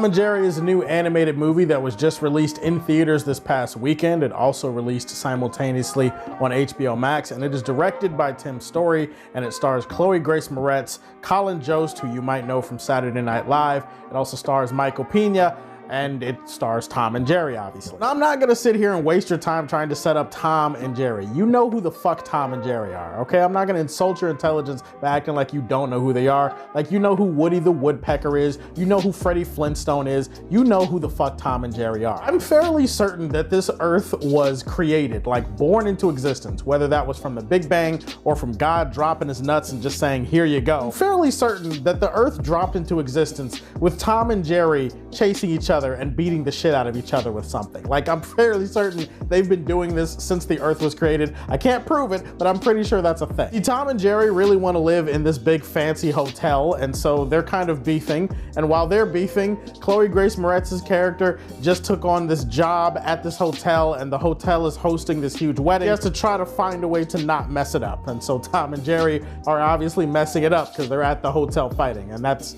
Tom and Jerry is a new animated movie that was just released in theaters this past weekend. It also released simultaneously on HBO Max, and it is directed by Tim Story, and it stars Chloe Grace Moretz, Colin Jost, who you might know from Saturday Night Live. It also stars Michael Pena, and it stars Tom and Jerry, obviously. Now, I'm not gonna sit here and waste your time trying to set up Tom and Jerry. You know who the fuck Tom and Jerry are, okay? I'm not gonna insult your intelligence by acting like you don't know who they are. Like, you know who Woody the Woodpecker is, you know who Freddie Flintstone is, you know who the fuck Tom and Jerry are. I'm fairly certain that this Earth was created, like born into existence, whether that was from the Big Bang or from God dropping his nuts and just saying, here you go. I'm fairly certain that the Earth dropped into existence with Tom and Jerry chasing each other and beating the shit out of each other with something. Like, I'm fairly certain they've been doing this since the Earth was created. I can't prove it, but I'm pretty sure that's a thing. See, Tom and Jerry really want to live in this big fancy hotel, and so they're kind of beefing. And while they're beefing, Chloe Grace Moretz's character just took on this job at this hotel, and the hotel is hosting this huge wedding. He has to try to find a way to not mess it up. And so Tom and Jerry are obviously messing it up because they're at the hotel fighting, and that's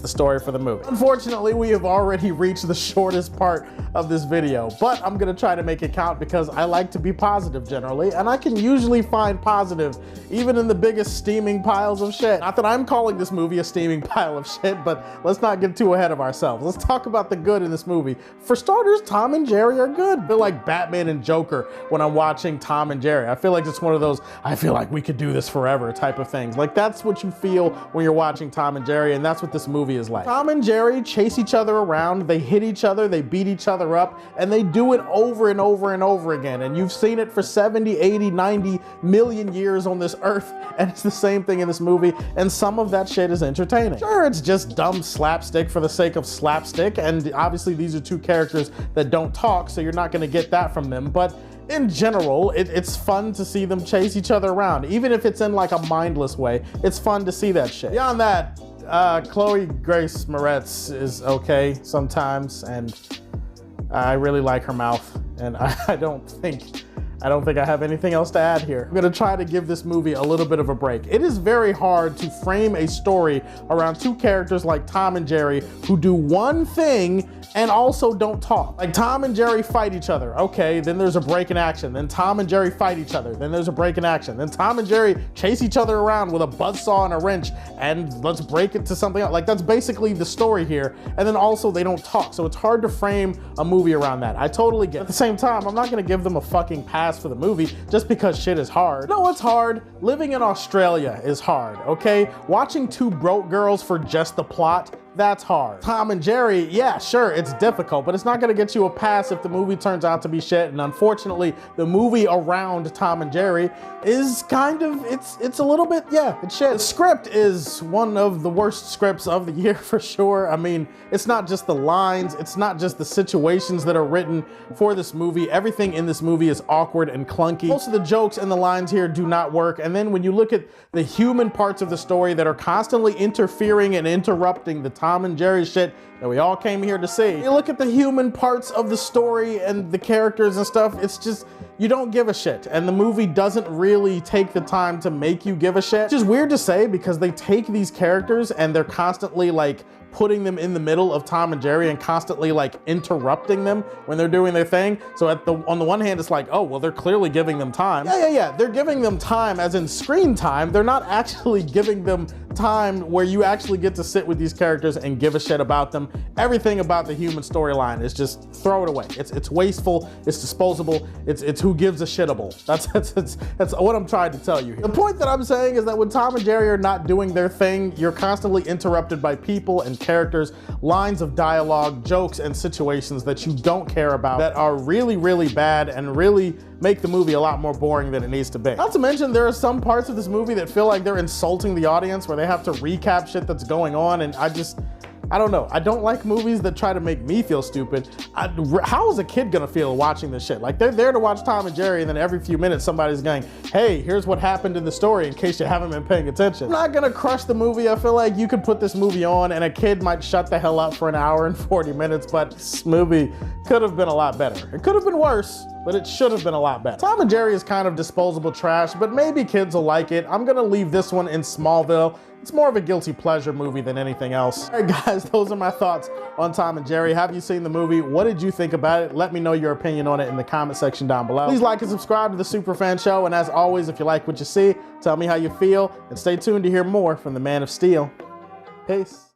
the story for the movie. Unfortunately, we have already reached the shortest part of this video, but I'm gonna try to make it count because I like to be positive generally, and I can usually find positive even in the biggest steaming piles of shit. Not that I'm calling this movie a steaming pile of shit, but let's not get too ahead of ourselves. Let's talk about the good in this movie. For starters, Tom and Jerry are good. I feel like Batman and Joker when I'm watching Tom and Jerry. I feel like it's one of those, I feel like we could do this forever type of things. Like, that's what you feel when you're watching Tom and Jerry, and that's what this movie is like. Tom and Jerry chase each other around, they hit each other, they beat each other up, and they do it over and over and over again. And you've seen it for 70, 80, 90 million years on this earth, and it's the same thing in this movie, and some of that shit is entertaining. Sure, it's just dumb slapstick for the sake of slapstick, and obviously these are two characters that don't talk, so you're not gonna get that from them, but in general, it's fun to see them chase each other around. Even if it's in like a mindless way, it's fun to see that shit. Beyond that, Chloe Grace Moretz is okay sometimes, and I really like her mouth, and I don't think I have anything else to add here. I'm gonna try to give this movie a little bit of a break. It is very hard to frame a story around two characters like Tom and Jerry who do one thing and also don't talk. Like, Tom and Jerry fight each other. Okay, then there's a break in action. Then Tom and Jerry fight each other. Then there's a break in action. Then Tom and Jerry chase each other around with a buzzsaw and a wrench, and let's break it to something else. Like, that's basically the story here. And then also they don't talk. So it's hard to frame a movie around that. I totally get it. At the same time, I'm not gonna give them a fucking pass for the movie just because shit is hard. No, it's hard. Living in Australia is hard, okay? Watching two broke girls for just the plot, that's hard. Tom and Jerry, yeah, sure, it's difficult, but it's not gonna get you a pass if the movie turns out to be shit. And unfortunately, the movie around Tom and Jerry is kind of, it's a little bit, yeah, it's shit. The script is one of the worst scripts of the year for sure. I mean, it's not just the lines, it's not just the situations that are written for this movie. Everything in this movie is awkward and clunky. Most of the jokes and the lines here do not work. And then when you look at the human parts of the story that are constantly interfering and interrupting the Tom and Jerry shit that we all came here to see. You look at the human parts of the story and the characters and stuff, it's just, you don't give a shit. And the movie doesn't really take the time to make you give a shit. Which is weird to say because they take these characters and they're constantly like putting them in the middle of Tom and Jerry and constantly like interrupting them when they're doing their thing. So on the one hand, it's like, oh, well, they're clearly giving them time. Yeah. They're giving them time as in screen time. They're not actually giving them time where you actually get to sit with these characters and give a shit about them. Everything about the human storyline is just throw it away. It's wasteful, it's disposable, it's who gives a shitable. That's what I'm trying to tell you here. The point that I'm saying is that when Tom and Jerry are not doing their thing, you're constantly interrupted by people and characters, lines of dialogue, jokes, and situations that you don't care about that are really, really bad and really make the movie a lot more boring than it needs to be. Not to mention, there are some parts of this movie that feel like they're insulting the audience where they have to recap shit that's going on, and I don't know. I don't like movies that try to make me feel stupid. How is a kid gonna feel watching this shit? Like, they're there to watch Tom and Jerry, and then every few minutes somebody's going, hey, here's what happened in the story in case you haven't been paying attention. I'm not gonna crush the movie. I feel like you could put this movie on and a kid might shut the hell up for an hour and 40 minutes, but this movie could have been a lot better. It could have been worse, but it should have been a lot better. Tom and Jerry is kind of disposable trash, but maybe kids will like it. I'm gonna leave this one in Smallville. It's more of a guilty pleasure movie than anything else. All right, guys, those are my thoughts on Tom and Jerry. Have you seen the movie? What did you think about it? Let me know your opinion on it in the comment section down below. Please like and subscribe to the Superfan Show, and as always, if you like what you see, tell me how you feel, and stay tuned to hear more from the Man of Steel. Peace.